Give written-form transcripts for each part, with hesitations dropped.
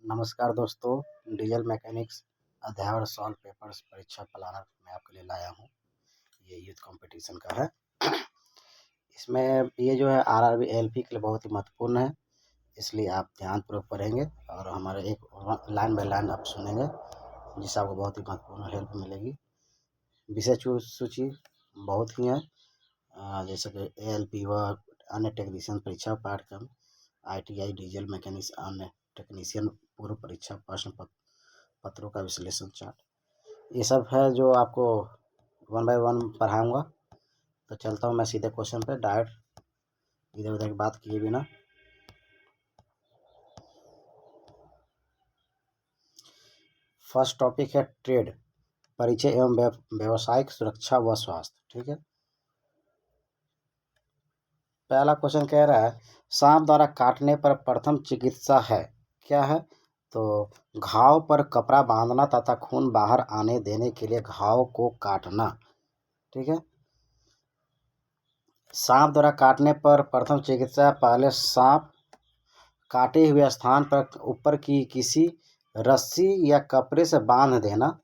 नमस्कार दोस्तों, diesel mechanics अध्याय और सॉल्व पेपर्स परीक्षा प्लानर मैं आपके लिए लाया हूँ। ये यूथ कंपटीशन का है। इसमें ये जो है आरआरबी एलपी के लिए बहुत ही महत्वपूर्ण है, इसलिए आप ध्यानपूर्वक पढ़ेंगे और हमारे एक लाइन बाय लाइन आप सुनेंगे, जिससे आपको बहुत ही महत्वपूर्ण हेल्प मिलेगी। विषय सूची बहुत ही है, जैसे कि एएलपी व अन्य टेक्नीशियन परीक्षा पाठ्यक्रम, आईटीआई डीजल मैकेनिक्स अन्य टेक्नीशियन पूर्व परीक्षा प्रश्न पत्रों का विश्लेषण चार्ट, ये सब है जो आपको वन बाय वन पढ़ाऊँगा। तो चलता हूँ मैं सीधे क्वेश्चन पे, डायरेक्ट इधर उधर की बात किए बिना। फर्स्ट टॉपिक है ट्रेड, परिचय एवं व्यावसायिक सुरक्षा व स्वास्थ्य। ठीक है, पहला क्वेश्चन कह रहा है सांप द्वारा काटने पर प्रथम चिकित्सा है, क्या है? तो घाव पर कपड़ा बांधना तथा खून बाहर आने देने के लिए घाव को काटना। ठीक है, सांप द्वारा काटने पर प्रथम चिकित्सा पहले सांप काटे हुए स्थान पर ऊपर की किसी रस्सी या कपड़े से बांध देना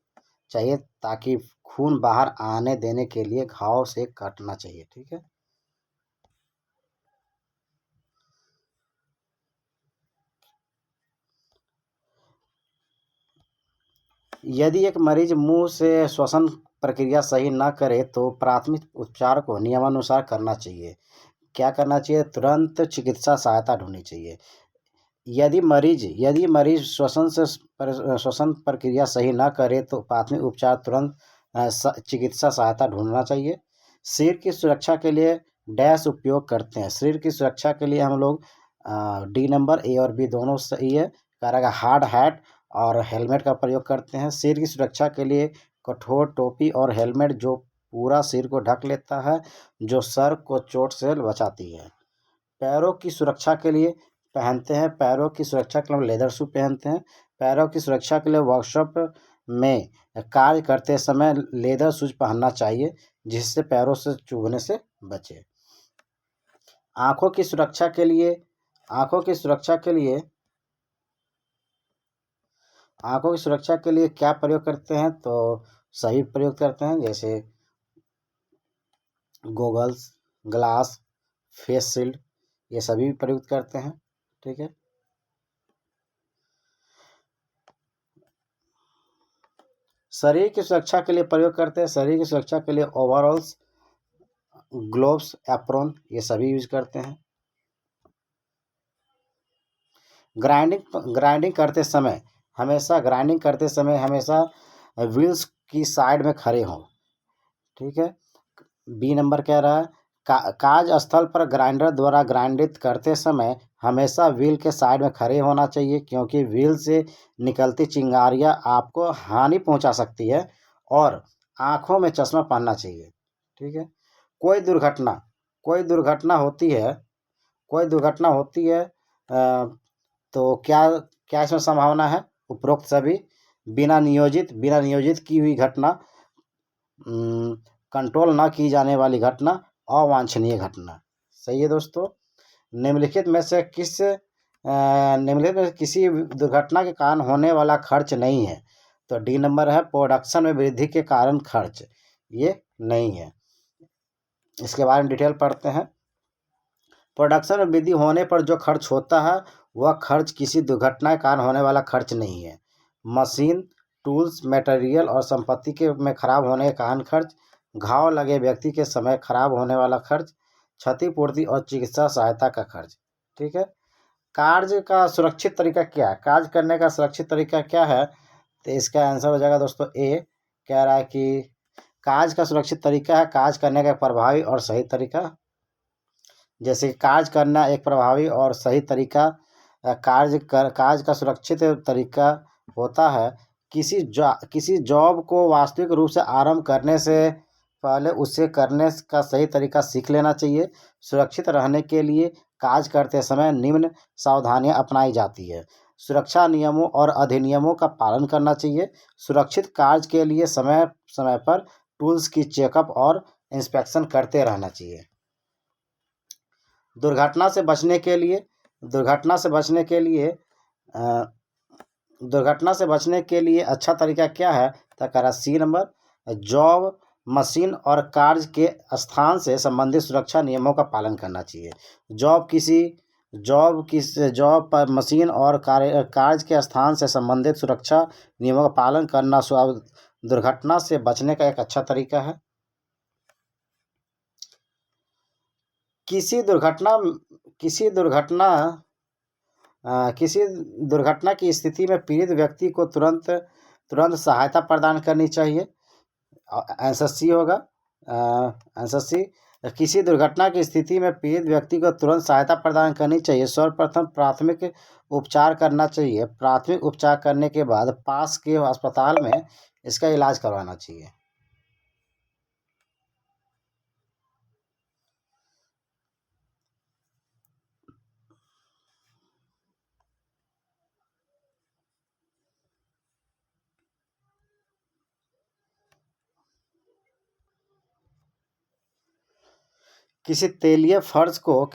चाहिए ताकि खून बाहर आने देने के लिए घाव से काटना चाहिए। ठीक है, यदि एक मरीज मुंह से श्वसन प्रक्रिया सही न करे तो प्राथमिक उपचार को नियमानुसार करना चाहिए। क्या करना चाहिए? तुरंत चिकित्सा सहायता ढूंढनी चाहिए। यदि मरीज श्वसन प्रक्रिया सही न करे तो प्राथमिक उपचार तुरंत चिकित्सा सहायता ढूंढना चाहिए। शरीर की सुरक्षा के लिए डैश उपयोग करते हैं। शरीर की सुरक्षा के लिए हम लोग डी नंबर ए और बी दोनों सही है, करेगा हार्ड हैट और हेलमेट का प्रयोग करते हैं। शरीर की सुरक्षा के लिए कठोर टोपी और हेलमेट जो पूरा सिर को ढक लेता है, जो सर को चोट से बचाती है। पैरों की सुरक्षा के लिए पहनते हैं, पैरों की सुरक्षा के लिए लेदर शू पहनते हैं। पैरों की सुरक्षा के लिए वर्कशॉप में कार्य करते समय लेदर शूज पहनना चाहिए, जिससे पैरों से चुभने से बचे। आँखों की सुरक्षा के लिए क्या प्रयोग करते हैं? तो सही प्रयोग करते हैं, जैसे गोगल्स, ग्लास, फेस शील्ड, ये सभी प्रयुक्त करते हैं। ठीक है, शरीर की सुरक्षा के लिए प्रयोग करते हैं। शरीर की सुरक्षा के लिए ओवरऑल्स, ग्लोव्स, एप्रोन, ये सभी यूज करते हैं। ग्राइंडिंग करते समय हमेशा व्हील्स की साइड में खड़े हों। ठीक है, बी नंबर कह रहा है कार्यस्थल पर ग्राइंडर द्वारा ग्राइंडित करते समय हमेशा व्हील के साइड में खड़े होना चाहिए, क्योंकि व्हील से निकलती चिंगारियां आपको हानि पहुंचा सकती है और आंखों में चश्मा पहनना चाहिए। ठीक है, कोई दुर्घटना होती है तो क्या इसमें संभावना है? उपरोक्त सभी बिना नियोजित की हुई घटना, कंट्रोल ना की जाने वाली घटना, अवांछनीय घटना। सही है दोस्तों। निम्नलिखित में किसी दुर्घटना के कारण होने वाला खर्च नहीं है। तो डी नंबर है प्रोडक्शन में वृद्धि के कारण खर्च, ये नहीं है। इसके बारे में डिटेल पढ़ते हैं। प्रोडक्शन में वृद्धि होने पर जो खर्च होता है वह खर्च किसी दुर्घटना के कारण होने वाला खर्च नहीं है। मशीन, टूल्स, मटेरियल और संपत्ति के में खराब होने के कारण खर्च, घाव लगे व्यक्ति के समय खराब होने वाला खर्च, क्षतिपूर्ति और चिकित्सा सहायता का खर्च। ठीक है, कार्य का सुरक्षित तरीका क्या है? कार्य करने का सुरक्षित तरीका क्या है? तो इसका आंसर हो जाएगा दोस्तों ए। कह रहा है कि कार्य का सुरक्षित तरीका है कार्य करने का प्रभावी और सही तरीका। जैसे कि कार्य करना एक प्रभावी और सही तरीका, कार्य का सुरक्षित तरीका होता है किसी जॉब को वास्तविक रूप से आरंभ करने से पहले उसे करने का सही तरीका सीख लेना चाहिए। सुरक्षित रहने के लिए कार्य करते समय निम्न सावधानियां अपनाई जाती है। सुरक्षा नियमों और अधिनियमों का पालन करना चाहिए। सुरक्षित कार्य के लिए समय समय पर टूल्स की चेकअप और इंस्पेक्शन करते रहना चाहिए। दुर्घटना से बचने के लिए दुर्घटना से बचने के लिए अच्छा तरीका क्या है? तो कह रहा सी नंबर, जॉब, मशीन और कार्य के स्थान से संबंधित सुरक्षा नियमों का पालन करना चाहिए। जॉब पर मशीन और कार्य के स्थान से संबंधित सुरक्षा नियमों का पालन करना दुर्घटना से बचने का एक अच्छा तरीका है। किसी दुर्घटना किसी दुर्घटना की स्थिति में पीड़ित व्यक्ति को तुरंत तुरंत सहायता प्रदान करनी चाहिए। आंसर सी होगा। आंसर सी, किसी दुर्घटना की स्थिति में पीड़ित व्यक्ति को तुरंत सहायता प्रदान करनी चाहिए। सर्वप्रथम प्राथमिक उपचार करना चाहिए। प्राथमिक उपचार करने के बाद पास के अस्पताल में इसका इलाज करवाना चाहिए। किसी तेलीय फर्श को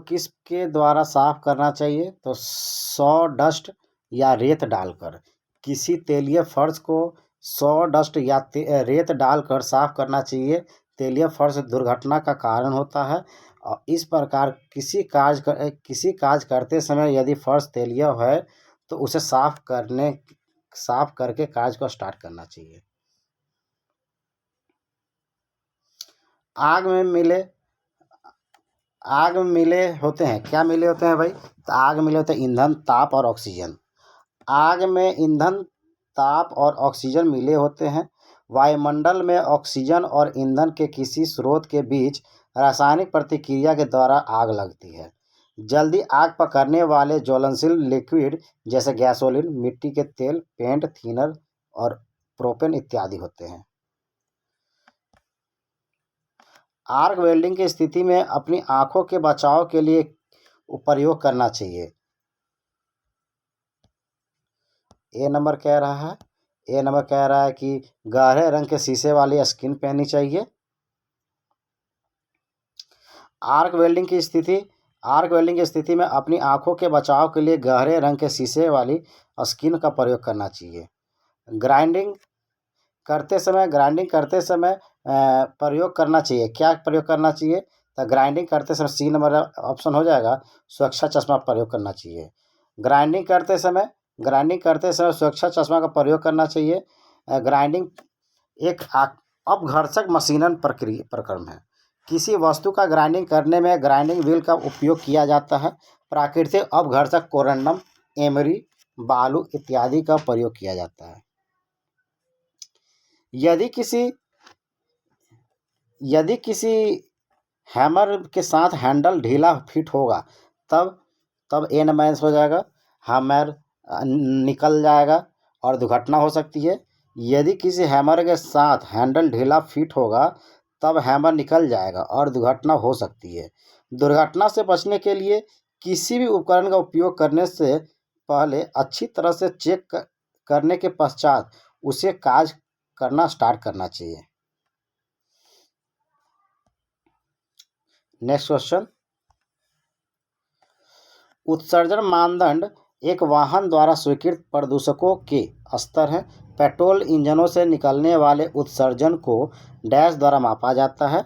किसके द्वारा साफ करना चाहिए? तो सॉ डस्ट या रेत डालकर। किसी तेलीय फर्श को सॉ डस्ट या रेत डालकर साफ करना चाहिए। तेलीय फर्श दुर्घटना का कारण होता है और इस प्रकार किसी काज करते समय यदि फर्श तेलीय है तो उसे साफ करके काज को स्टार्ट करना चाहिए। आग में मिले होते हैं, क्या मिले होते हैं भाई? तो आग में मिले होते हैं ईंधन, ताप और ऑक्सीजन। आग में ईंधन, ताप और ऑक्सीजन मिले होते हैं। वायुमंडल में ऑक्सीजन और ईंधन के किसी स्रोत के बीच रासायनिक प्रतिक्रिया के द्वारा आग लगती है। जल्दी आग पकड़ने वाले ज्वलनशील लिक्विड जैसे गैसोलीन, मिट्टी के तेल, पेंट, थिनर और प्रोपेन इत्यादि होते हैं। आर्क वेल्डिंग की स्थिति में अपनी आंखों के बचाव के लिए प्रयोग करना चाहिए। ए नंबर कह रहा है कि गहरे रंग के शीशे वाली स्किन पहननी चाहिए। आर्क वेल्डिंग की स्थिति में अपनी आंखों के बचाव के लिए गहरे रंग के शीशे वाली स्किन का प्रयोग करना चाहिए। ग्राइंडिंग करते समय प्रयोग करना चाहिए। क्या प्रयोग करना चाहिए? तो ग्राइंडिंग करते समय सी नंबर ऑप्शन हो जाएगा, सुरक्षा चश्मा प्रयोग करना चाहिए। ग्राइंडिंग करते समय सुरक्षा चश्मा का प्रयोग करना चाहिए। ग्राइंडिंग एक अपघर्षक मशीनन प्रक्रम है। किसी वस्तु का ग्राइंडिंग करने में ग्राइंडिंग व्हील का उपयोग किया जाता है। प्राकृतिक अपघर्षक कोरंडम, एमरी, बालू इत्यादि का प्रयोग किया जाता है। यदि किसी हैमर के साथ हैंडल ढीला फिट होगा तब ए नंबर हो जाएगा, हैमर निकल जाएगा और दुर्घटना हो सकती है। यदि किसी हैमर के साथ हैंडल ढीला फिट होगा तब हैमर निकल जाएगा और दुर्घटना हो सकती है। दुर्घटना से बचने के लिए किसी भी उपकरण का उपयोग करने से पहले अच्छी तरह से चेक करने के पश्चात उसे काज करना स्टार्ट करना चाहिए। नेक्स्ट क्वेश्चन, उत्सर्जन मानदंड एक वाहन द्वारा स्वीकृत प्रदूषकों के स्तर है। पेट्रोल इंजनों से निकलने वाले उत्सर्जन को डैश द्वारा मापा जाता है।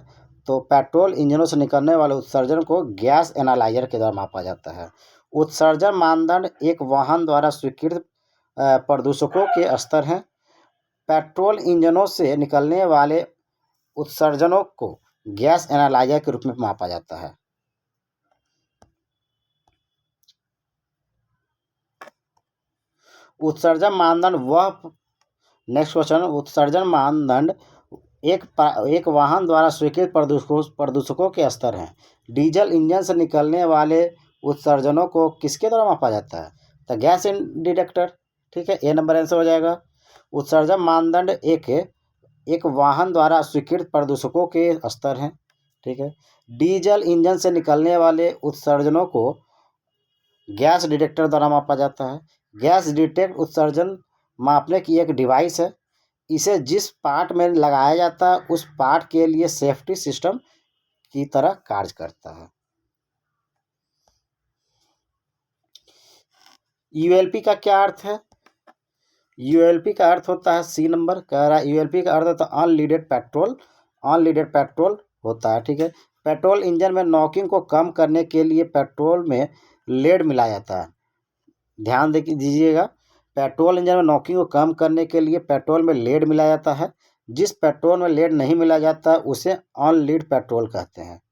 तो पेट्रोल इंजनों से निकलने वाले उत्सर्जन को गैस एनालाइजर के द्वारा मापा जाता है। उत्सर्जन मानदंड एक वाहन द्वारा स्वीकृत प्रदूषकों के स्तर हैं। पेट्रोल इंजनों से निकलने वाले उत्सर्जनों को गैस एनालाइजर के रूप में मापा जाता है। उत्सर्जन मानदंड एक वाहन द्वारा स्वीकृत प्रदूषकों के स्तर हैं। डीजल इंजन से निकलने वाले उत्सर्जनों को किसके द्वारा मापा जाता है? तो गैस डिटेक्टर। ठीक है, ए नंबर आंसर हो जाएगा। उत्सर्जन मानदंड एक वाहन द्वारा स्वीकृत प्रदूषकों के स्तर हैं। ठीक है, डीजल इंजन से निकलने वाले उत्सर्जनों को गैस डिटेक्टर द्वारा मापा जाता है। गैस डिटेक्ट उत्सर्जन मापने की एक डिवाइस है। इसे जिस पार्ट में लगाया जाता है उस पार्ट के लिए सेफ्टी सिस्टम की तरह कार्य करता है। यूएलपी का क्या अर्थ है? यूएलपी का अर्थ होता है, सी नंबर कह रहा है, यूएलपी का अर्थ होता है अनलीडेड पेट्रोल, अनलीडेड पेट्रोल होता है। ठीक है, पेट्रोल इंजन में नॉकिंग को कम करने के लिए पेट्रोल में लेड मिलाया जाता है। ध्यान दीजिएगा, पेट्रोल इंजन में नॉकिंग को कम करने के लिए पेट्रोल में लेड मिलाया जाता है। जिस पेट्रोल में लेड नहीं मिलाया जाता उसे अनलीड पेट्रोल कहते हैं।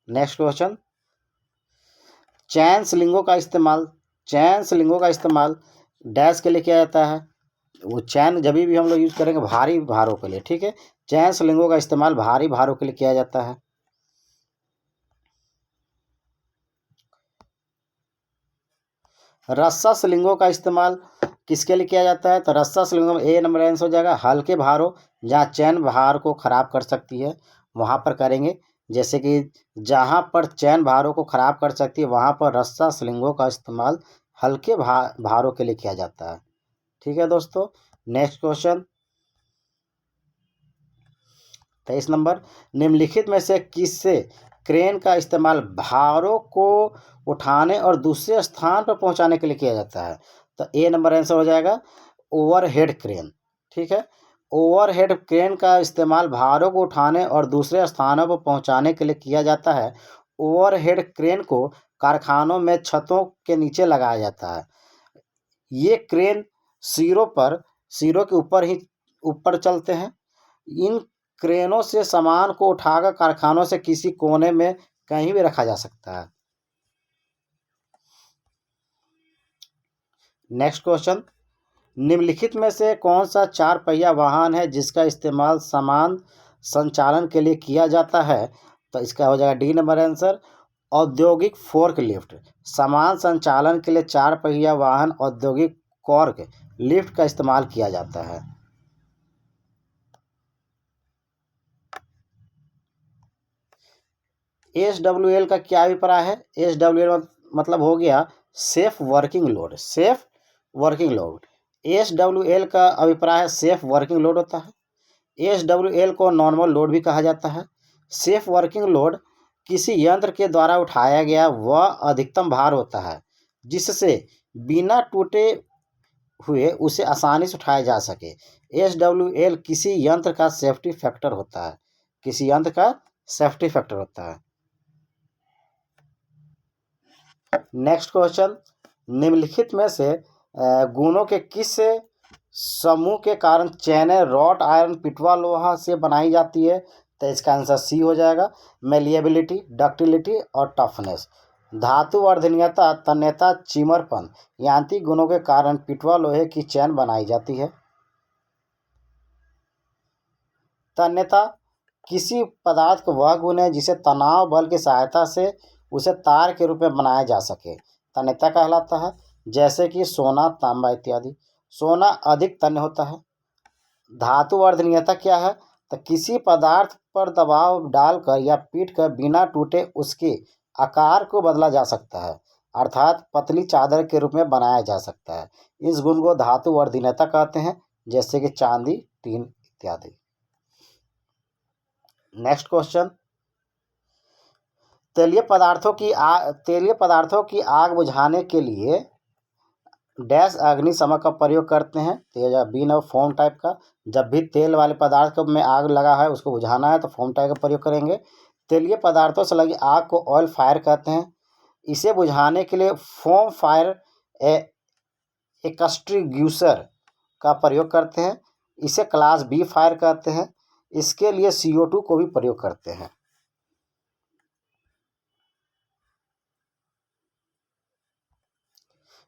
नेक्स्ट क्वेश्चन, चैन स्लिंगों का इस्तेमाल, चैन स्लिंगों का इस्तेमाल डैश के लिए किया जाता है। वो चैन जब भी हम लोग यूज करेंगे भारी भारों के लिए। ठीक है, चैन स्लिंगों का इस्तेमाल भारी भारों के लिए किया जाता है। रस्सा स्लिंगों का इस्तेमाल किसके लिए किया जाता है? तो रस्सा स्लिंगों में ए नंबर आंसर हो जाएगा हल्के भारों, जहाँ चैन भार को खराब कर सकती है वहाँ पर करेंगे। जैसे कि जहाँ पर चैन भारों को खराब कर सकती है वहाँ पर रस्सा स्लिंगों का इस्तेमाल हल्के भारों के लिए किया जाता है। ठीक है दोस्तों, नेक्स्ट क्वेश्चन 23 नंबर, निम्नलिखित में से किससे क्रेन का इस्तेमाल भारों को उठाने और दूसरे स्थान पर पहुंचाने के लिए किया जाता है? तो ए नंबर आंसर हो जाएगा ओवरहेड क्रेन। ठीक है, ओवरहेड क्रेन का इस्तेमाल भारों को उठाने और दूसरे स्थानों पर पहुंचाने के लिए किया जाता है। ओवरहेड क्रेन को कारखानों में छतों के नीचे लगाया जाता है। ये क्रेन सिरों के ऊपर चलते हैं। इन क्रेनों से सामान को उठाकर कारखानों से किसी कोने में कहीं भी रखा जा सकता है। नेक्स्ट क्वेश्चन, निम्नलिखित में से कौन सा 4 पहिया वाहन है जिसका इस्तेमाल सामान संचालन के लिए किया जाता है? तो इसका हो जाएगा डी नंबर आंसर औद्योगिक फोर्क लिफ्ट। सामान संचालन के लिए 4 पहिया वाहन औद्योगिक फोर्क लिफ्ट का इस्तेमाल किया जाता है। SWL का क्या अभिप्राय है? SWL मतलब हो गया safe working load, safe working load. SWL का अभिप्राय है सेफ वर्किंग लोड होता है। SWL को नॉर्मल लोड भी कहा जाता है। सेफ वर्किंग लोड किसी यंत्र के द्वारा उठाया गया वह अधिकतम भार होता है जिससे बिना टूटे हुए उसे आसानी से उठाया जा सके। SWL किसी यंत्र का सेफ्टी फैक्टर होता है, किसी यंत्र का सेफ्टी फैक्टर होता है। नेक्स्ट क्वेश्चन, निम्नलिखित में से गुणों के किस समूह के कारण चैनें रॉट आयरन पिटवा लोहा से बनाई जाती है? तो इसका आंसर सी हो जाएगा मेलिएबिलिटी, डक्टिलिटी और टफनेस। धातु वर्धनीयता, तन्यता, चिमरपन यांत्रिक गुणों के कारण पिटवा लोहे की चैन बनाई जाती है। तन्यता किसी पदार्थ का वह गुण है जिसे तनाव बल की सहायता से उसे तार के रूप में बनाया जा सके, तन्यता कहलाता है। जैसे कि सोना, तांबा इत्यादि। सोना अधिक तन्य होता है। धातु वर्धनीयता क्या है? तो किसी पदार्थ पर दबाव डालकर या पीटकर बिना टूटे उसके आकार को बदला जा सकता है, अर्थात पतली चादर के रूप में बनाया जा सकता है। इस गुण को धातु वर्धनीयता कहते हैं, जैसे कि चांदी, टीन इत्यादि। नेक्स्ट क्वेश्चन, तेलीय पदार्थों की आग बुझाने के लिए डैश अग्निशमन का प्रयोग करते हैं। तो यह बी नंबर फोम टाइप का। जब भी तेल वाले पदार्थ में आग लगा है उसको बुझाना है तो फोम टाइप का प्रयोग करेंगे। तेलीय पदार्थों से लगी आग को ऑयल फायर कहते हैं। इसे बुझाने के लिए फोम फायर एक्सटिंग्विशर का प्रयोग करते हैं। इसे क्लास बी फायर कहते हैं। इसके लिए CO2 को भी प्रयोग करते हैं।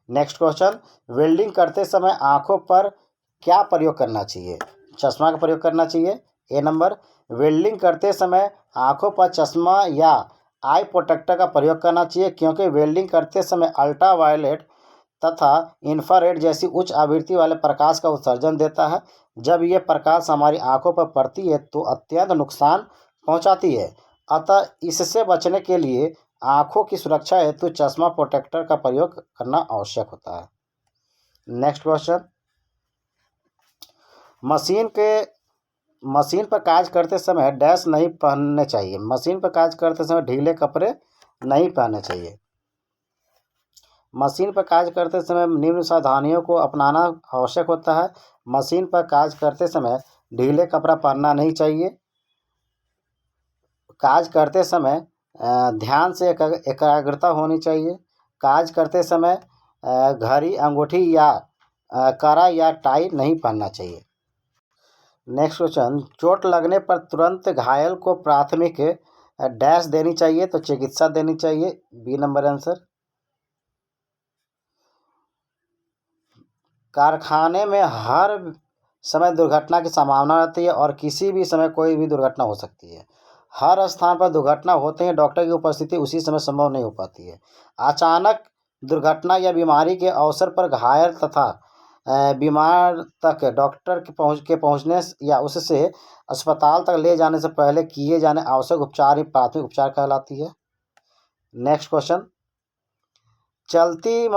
नेक्स्ट क्वेश्चन, वेल्डिंग करते समय आंखों पर क्या प्रयोग करना चाहिए? चश्मा का प्रयोग करना चाहिए। ए नंबर, वेल्डिंग करते समय आंखों पर चश्मा या आई प्रोटेक्टर का प्रयोग करना चाहिए क्योंकि वेल्डिंग करते समय अल्ट्रावायलेट तथा इंफ्रारेड जैसी उच्च आवृत्ति वाले प्रकाश का उत्सर्जन देता है। जब ये प्रकाश हमारी आंखों पर पड़ती है तो अत्यंत नुकसान पहुंचाती है। अतः इससे बचने के लिए आंखों की सुरक्षा हेतु चश्मा प्रोटेक्टर का प्रयोग करना आवश्यक होता है। नेक्स्ट क्वेश्चन, मशीन पर कार्य करते समय डैश नहीं पहनने चाहिए। मशीन पर कार्य करते समय ढीले कपड़े नहीं पहनने चाहिए। मशीन पर कार्य करते समय निम्न सावधानियों को अपनाना आवश्यक होता है। मशीन पर कार्य करते समय ढीले कपड़ा पहनना नहीं चाहिए। कार्य करते समय ध्यान से एकाग्रता होनी चाहिए। कार्य करते समय घड़ी, अंगूठी या कड़ा या टाई नहीं पहनना चाहिए। नेक्स्ट क्वेश्चन, चोट लगने पर तुरंत घायल को प्राथमिक डैश देनी चाहिए तो चिकित्सा देनी चाहिए। B number answer. कारखाने में हर समय दुर्घटना की संभावना रहती है और किसी भी समय कोई भी दुर्घटना हो सकती है। हर स्थान पर दुर्घटना होते हैं, डॉक्टर की उपस्थिति उसी समय संभव नहीं हो पाती है। अचानक दुर्घटना या बीमारी के अवसर पर घायल तथा बीमार तक डॉक्टर के पहुंचने या उससे अस्पताल तक ले जाने से पहले किए जाने आवश्यक उपचार ही प्राथमिक उपचार कहलाती है। नेक्स्ट क्वेश्चन, चलती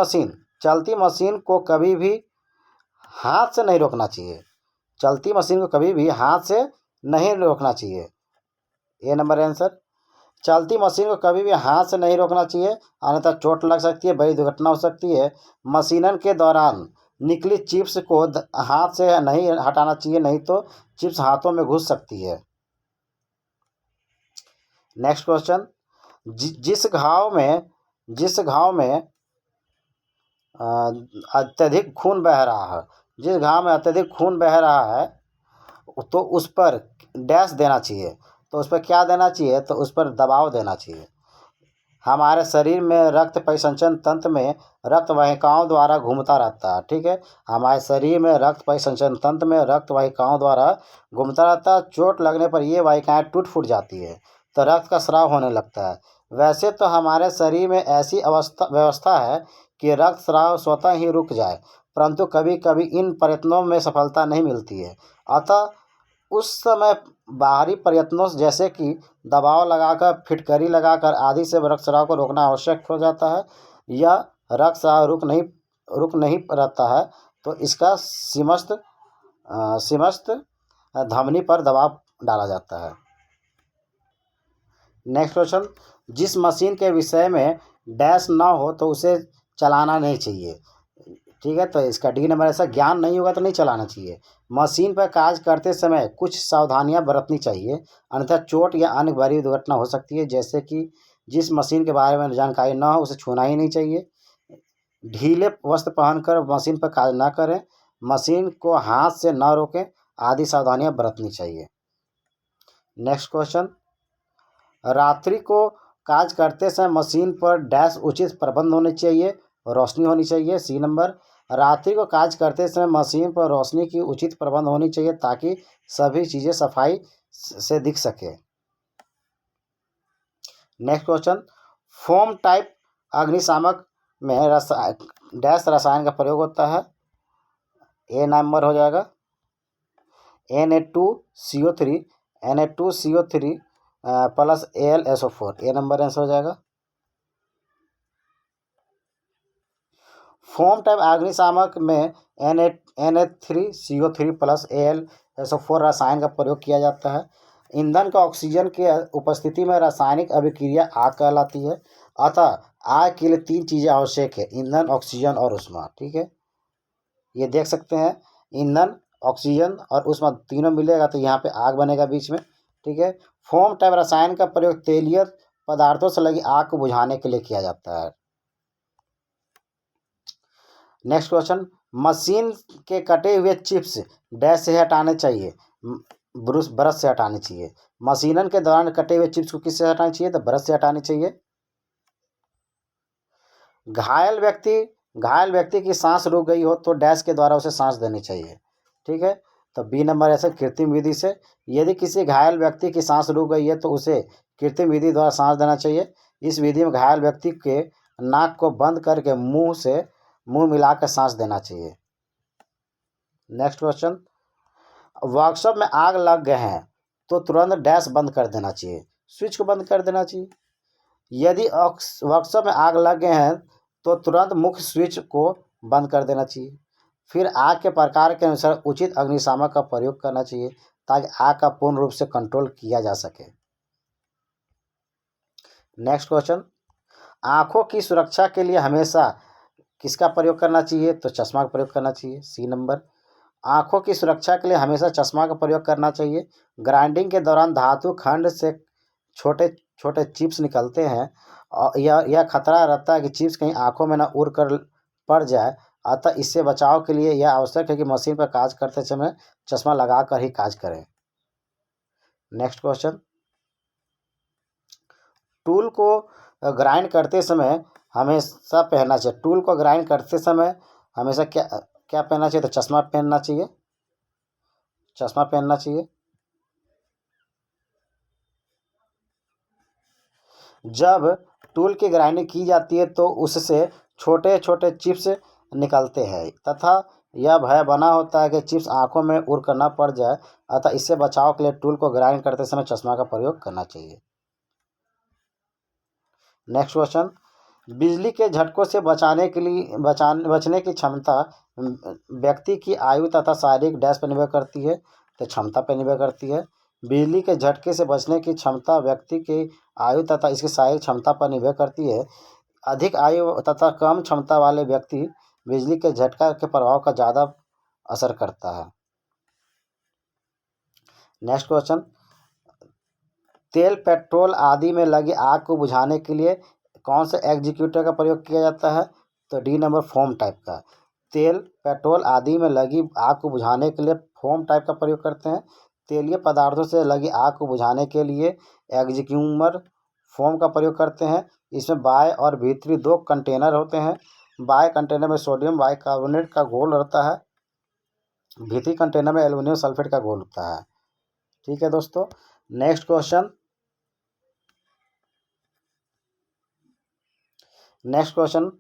मशीन को कभी भी हाथ से नहीं रोकना चाहिए। चलती मशीन को कभी भी हाथ से नहीं रोकना चाहिए। ए नंबर आंसर। चलती मशीन को कभी भी हाथ से नहीं रोकना चाहिए, अन्यथा चोट लग सकती है, बड़ी दुर्घटना हो सकती है। मशीनन के दौरान निकली चिप्स को हाथ से नहीं हटाना चाहिए, नहीं तो चिप्स हाथों में घुस सकती है। नेक्स्ट क्वेश्चन, जिस घाव में अत्यधिक खून बह रहा है, जिस घाव में अत्यधिक खून बह रहा है तो उस पर डैश देना चाहिए। तो उस पर क्या देना चाहिए? तो उस पर दबाव देना चाहिए। हमारे शरीर में रक्त परिसंचरण तंत्र में रक्त वाहिकाओं द्वारा घूमता रहता है। ठीक है, हमारे शरीर में रक्त परिसंचरण तंत्र में रक्त वाहिकाओं द्वारा घूमता रहता है। चोट लगने पर ये वाहिकाएं टूट फूट जाती है तो रक्त का स्राव होने लगता है। वैसे तो हमारे शरीर में ऐसी व्यवस्था है कि रक्त स्राव स्वतः ही रुक जाए, परंतु कभी कभी इन प्रयत्नों में सफलता नहीं मिलती है। अतः उस समय बाहरी प्रयत्नों जैसे कि दबाव लगाकर, फिटकरी लगाकर आदि से रक्तस्राव को रोकना आवश्यक हो जाता है। यह रक्तस्राव रुक नहीं रहता है तो इसका समस्त धमनी पर दबाव डाला जाता है। नेक्स्ट क्वेश्चन, जिस मशीन के विषय में डैश ना हो तो उसे चलाना नहीं चाहिए। ठीक है, तो इसका डी नंबर। ऐसा ज्ञान नहीं होगा तो नहीं चलाना चाहिए। मशीन पर कार्य करते समय कुछ सावधानियां बरतनी चाहिए, अन्यथा चोट या अन्य बड़ी दुर्घटना हो सकती है। जैसे कि जिस मशीन के बारे में जानकारी ना हो उसे छूना ही नहीं चाहिए। ढीले वस्त्र पहनकर मशीन पर कार्य ना करें, मशीन को हाथ से न रोकें आदि सावधानियां बरतनी चाहिए। नेक्स्ट क्वेश्चन, रात्रि को कार्य करते समय मशीन पर डैश उचित प्रबंध होने चाहिए, रोशनी होनी चाहिए। C number. रात्रि को कार्य करते समय मशीन पर रोशनी की उचित प्रबंध होनी चाहिए ताकि सभी चीज़ें सफाई से दिख सके। नेक्स्ट क्वेश्चन, फोम टाइप अग्निशामक में डैश रसायन का प्रयोग होता है। ए नंबर हो जाएगा Na2CO3 Na2CO3 प्लस AlSO4। ए नंबर आंसर हो जाएगा। फोम टाइप अग्निशामक में Na3CO3 प्लस AlSO4 रसायन का प्रयोग किया जाता है। ईंधन का ऑक्सीजन के उपस्थिति में रासायनिक अभिक्रिया आग कहलाती है। अतः आग के लिए 3 चीज़ें आवश्यक है, ईंधन, ऑक्सीजन और ऊष्मा। ठीक है, ये देख सकते हैं, ईंधन, ऑक्सीजन और ऊष्मा तीनों मिलेगा तो यहाँ पे आग बनेगा बीच में। ठीक है, फोम टाइप रसायन का प्रयोग तेलीय पदार्थों से लगी आग को बुझाने के लिए किया जाता है। नेक्स्ट क्वेश्चन, मशीन के कटे हुए चिप्स डैश से हटाने चाहिए, ब्रश से हटाने चाहिए। मशीनन के दौरान कटे हुए चिप्स को किससे हटानी चाहिए? तो ब्रश से हटानी चाहिए। घायल व्यक्ति की सांस रुक गई हो तो डैश के द्वारा उसे सांस देनी चाहिए। ठीक है, तो बी नंबर ऐसे कृत्रिम विधि से। यदि किसी घायल व्यक्ति की सांस रुक गई है तो उसे कृत्रिम विधि द्वारा सांस देना चाहिए। इस विधि में घायल व्यक्ति के नाक को बंद करके मुंह मिलाकर सांस देना चाहिए। नेक्स्ट क्वेश्चन, वर्कशॉप में आग लग गए हैं तो तुरंत डैश बंद कर देना चाहिए, स्विच को बंद कर देना चाहिए। यदि वर्कशॉप में आग लग गए हैं तो तुरंत मुख्य स्विच को बंद कर देना चाहिए। फिर आग के प्रकार के अनुसार उचित अग्निशामक का प्रयोग करना चाहिए ताकि आग का पूर्ण रूप से कंट्रोल किया जा सके। नेक्स्ट क्वेश्चन, आँखों की सुरक्षा के लिए हमेशा किसका प्रयोग करना चाहिए? तो चश्मा का प्रयोग करना चाहिए, सी नंबर। आँखों की सुरक्षा के लिए हमेशा चश्मा का प्रयोग करना चाहिए। ग्राइंडिंग के दौरान धातु खंड से छोटे छोटे चिप्स निकलते हैं और यह खतरा रहता है कि चिप्स कहीं आँखों में ना उड़ कर पड़ जाए, अतः इससे बचाव के लिए यह आवश्यक है कि मशीन पर कार्य करते समय चश्मा लगा कर ही कार्य करें। नेक्स्ट क्वेश्चन, टूल को ग्राइंड करते समय हमेशा पहनना चाहिए, टूल को ग्राइंड करते समय हमेशा क्या क्या पहनना चाहिए? तो चश्मा पहनना चाहिए, चश्मा पहनना चाहिए। जब टूल की ग्राइंडिंग की जाती है तो उससे छोटे छोटे चिप्स निकलते हैं तथा यह भय बना होता है कि चिप्स आंखों में उड़ कर न पड़ जाए, अतः इससे बचाव के लिए टूल को ग्राइंड करते समय चश्मा का प्रयोग करना चाहिए। नेक्स्ट क्वेश्चन, बिजली के झटकों से बचने की क्षमता व्यक्ति की आयु तथा शारीरिक डैश पर निर्भर करती है, तो क्षमता पर निर्भर करती है। बिजली के झटके से बचने की क्षमता व्यक्ति की आयु तथा इसकी शारीरिक क्षमता पर निर्भर करती है। अधिक आयु तथा कम क्षमता वाले व्यक्ति बिजली के झटका के प्रभाव का ज़्यादा असर करता है। नेक्स्ट क्वेश्चन, तेल, पेट्रोल आदि में लगी आग को बुझाने के लिए कौन से एग्जीक्यूटिव का प्रयोग किया जाता है? तो डी नंबर, फोम टाइप का। तेल, पेट्रोल आदि में लगी आग को बुझाने के लिए फोम टाइप का प्रयोग करते हैं। तेलीय पदार्थों से लगी आग को बुझाने के लिए एग्जीक्यूमर फोम का प्रयोग करते हैं। इसमें बाह्य और भीतरी दो कंटेनर होते हैं। बाह्य कंटेनर में सोडियम बाइकार्बोनेट का घोल रहता है, भीतरी कंटेनर में एल्युमिनियम सल्फेट का घोल होता है। ठीक है दोस्तों। नेक्स्ट क्वेश्चन,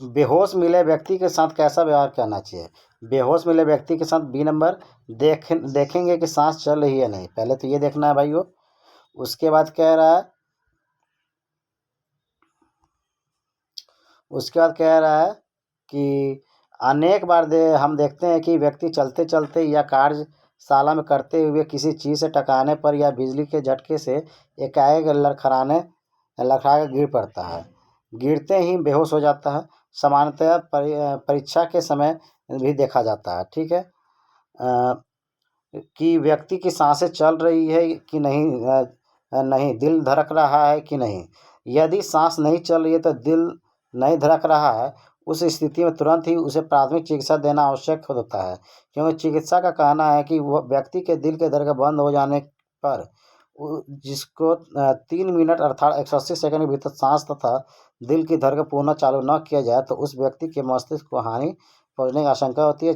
बेहोश मिले व्यक्ति के साथ कैसा व्यवहार करना चाहिए? बेहोश मिले व्यक्ति के साथ बी नंबर, देखेंगे कि सांस चल रही है नहीं, पहले तो ये देखना है भाइयों। उसके बाद कह रहा है कि अनेक बार हम देखते हैं कि व्यक्ति चलते चलते या कार्यशाला में करते हुए किसी चीज़ से टकराने पर या बिजली के झटके से एकाएक लड़खड़ा कर गिर पड़ता है, गिरते ही बेहोश हो जाता है। सामान्यतः परीक्षा के समय भी देखा जाता है। ठीक है, कि व्यक्ति की सांसें चल रही है कि नहीं, नहीं, दिल धड़क रहा है कि नहीं। यदि सांस नहीं चल रही है तो दिल नहीं धड़क रहा है, उस स्थिति में तुरंत ही उसे प्राथमिक चिकित्सा देना आवश्यक होता है, क्योंकि चिकित्सा का कहना है कि वह व्यक्ति के दिल के धड़कन बंद हो जाने पर जिसको 3 मिनट अर्थात 180 सेकंड के भीतर सांस तथा दिल की धड़कन पुनः चालू न किया जाए तो उस व्यक्ति के मस्तिष्क को हानि पहुंचने की आशंका होती है,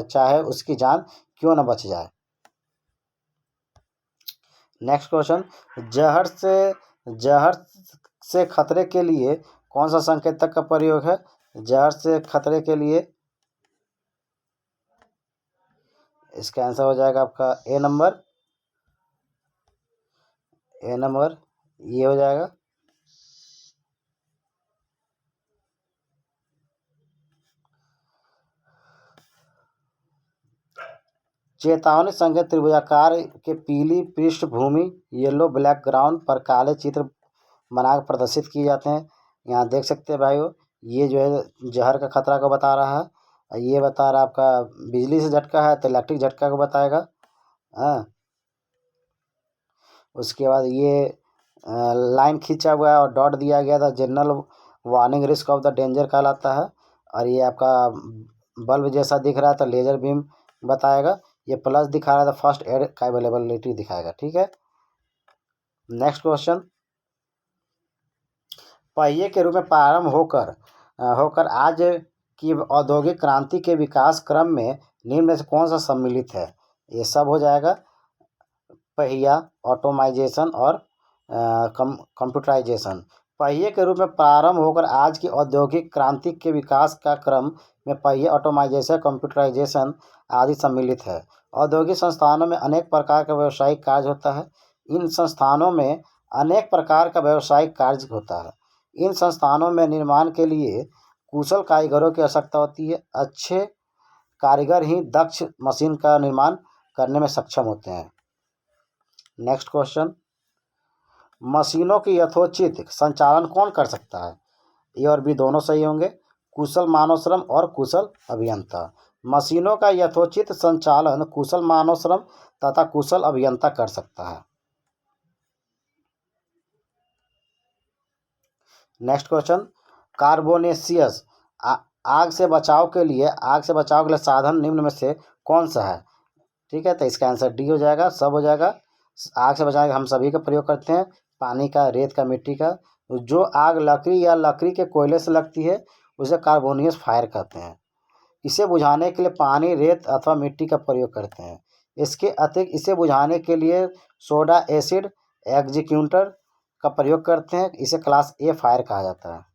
चाहे उसकी जान क्यों न बच जाए। नेक्स्ट क्वेश्चन, जहर से खतरे के लिए कौन सा संकेतक का प्रयोग है? जहर से खतरे के लिए इसका आंसर हो जाएगा आपका ए नंबर, ये हो जाएगा। चेतावनी संकेत त्रिभुजाकार के पीली पृष्ठभूमि येलो ब्लैक ग्राउंड पर काले चित्र बनाकर प्रदर्शित किए जाते हैं। यहाँ देख सकते हैं भाइयों, ये जो है जहर का खतरा को बता रहा है, ये बता रहा है आपका बिजली से झटका है तो इलेक्ट्रिक झटका को बताएगा। हाँ, उसके बाद ये लाइन खींचा हुआ है और डॉट दिया गया था, general warning risk of the danger कहलाता है। और ये आपका बल्ब जैसा दिख रहा है तो लेजर बीम बताएगा। ये प्लस दिखा रहा था, फर्स्ट एड का अवेलेबिलिटी दिखाएगा। ठीक है। नेक्स्ट क्वेश्चन, पहिए के रूप में प्रारंभ होकर आज की औद्योगिक क्रांति के विकास क्रम में निम्न में से कौन सा सम्मिलित है? ये सब हो जाएगा, पहिया, ऑटोमाइजेशन और कंप्यूटराइजेशन। पहिए के रूप में प्रारंभ होकर आज की औद्योगिक क्रांति के विकास का क्रम में पहिए, ऑटोमाइजेशन, कंप्यूटराइजेशन आदि सम्मिलित है। औद्योगिक संस्थानों में अनेक प्रकार का व्यावसायिक कार्य होता है। इन संस्थानों में अनेक प्रकार का व्यावसायिक कार्य होता है। इन संस्थानों में निर्माण के लिए कुशल कारीगरों की आवश्यकता होती है। अच्छे कारीगर ही दक्ष मशीन का निर्माण करने में सक्षम होते हैं। नेक्स्ट क्वेश्चन, मशीनों की यथोचित संचालन कौन कर सकता है? ए और बी दोनों सही होंगे। कुशल मानव श्रम और कुशल अभियंता। मशीनों का यथोचित संचालन कुशल मानव श्रम तथा कुशल अभियंता कर सकता है। नेक्स्ट क्वेश्चन, कार्बोनेशियस आग से बचाव के लिए साधन निम्न में से कौन सा है? ठीक है, तो इसका आंसर डी हो जाएगा, सब हो जाएगा। आग से बचाने का हम सभी का प्रयोग करते हैं, पानी का, रेत का, मिट्टी का। जो आग लकड़ी या लकड़ी के कोयले से लगती है उसे कार्बोनियस फायर कहते हैं। इसे बुझाने के लिए पानी, रेत अथवा मिट्टी का प्रयोग करते हैं। इसके अतिरिक्त इसे बुझाने के लिए सोडा एसिड एग्जीक्यूटर का प्रयोग करते हैं। इसे क्लास ए फायर कहा जाता है।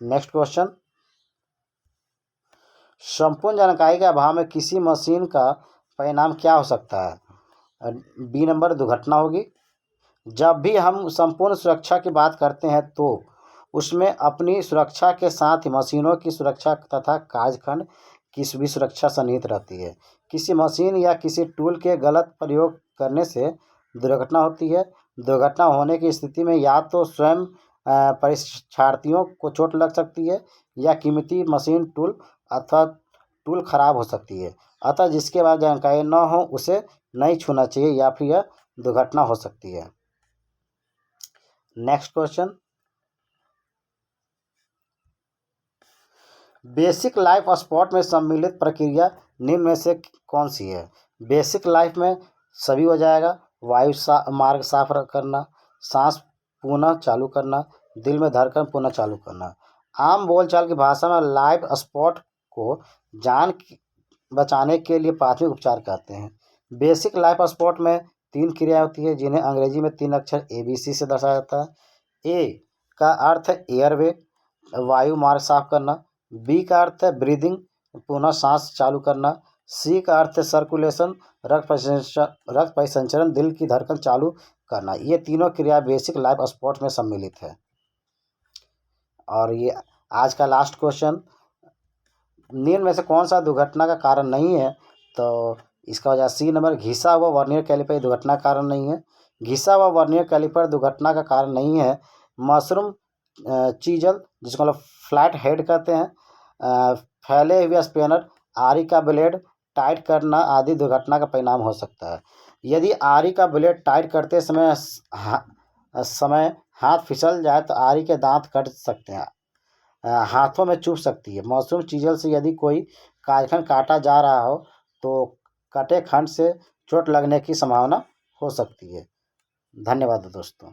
नेक्स्ट क्वेश्चन, संपूर्ण जानकारी के अभाव में किसी मशीन का परिणाम क्या हो सकता है? बी नंबर, दुर्घटना होगी। जब भी हम संपूर्ण सुरक्षा की बात करते हैं तो उसमें अपनी सुरक्षा के साथ ही मशीनों की सुरक्षा तथा कार्यखंड की भी सुरक्षा सन्निहित रहती है। किसी मशीन या किसी टूल के गलत प्रयोग करने से दुर्घटना होती है। दुर्घटना होने की स्थिति में या तो स्वयं परीक्षार्थियों को चोट लग सकती है या कीमती मशीन टूल अथवा टूल खराब हो सकती है। अतः जिसके बाद जानकारी न हो उसे नहीं छूना चाहिए या फिर यह दुर्घटना हो सकती है। Next question, basic life support में सम्मिलित प्रक्रिया निम्न में से कौन सी है? बेसिक लाइफ में सभी हो जाएगा। वायु मार्ग साफ करना, सांस पुनः चालू करना, दिल में धड़कन पुनः चालू करना। आम बोलचाल की भाषा में लाइफ सपोर्ट को जान बचाने के लिए प्राथमिक उपचार कहते हैं। बेसिक लाइफ सपोर्ट में 3 क्रिया होती है जिन्हें अंग्रेजी में 3 अक्षर ABC से दर्शाया जाता है। ए का अर्थ है एयरवे, वायु मार्ग साफ करना। बी का अर्थ है ब्रीदिंग, पुनः सांस चालू करना। सी का अर्थ है सर्कुलेशन, रक्त परिसंचरण, दिल की धड़कन चालू करना। ये तीनों क्रिया बेसिक लाइफ सपोर्ट में सम्मिलित है। और ये आज का लास्ट क्वेश्चन, निम्न में से कौन सा दुर्घटना का कारण नहीं है? तो इसका वजह सी नंबर, घिसा हुआ वर्नियर कैलिपर दुर्घटना का कारण नहीं है। घिसा हुआ वर्नियर कैलिपर दुर्घटना का कारण नहीं है। मशरूम चीजल, जिसको मतलब फ्लैट हेड कहते हैं, फैले हुए स्पेनर, आरी का ब्लेड टाइट करना आदि दुर्घटना का परिणाम हो सकता है। यदि आरी का ब्लेड टाइट करते समय हाथ फिसल जाए तो आरी के दांत कट सकते हैं, हाथों में चुभ सकती है। मशरूम चीजल से यदि कोई कार्यखंड काटा जा रहा हो तो कटे खंड से चोट लगने की संभावना हो सकती है। धन्यवाद दोस्तों।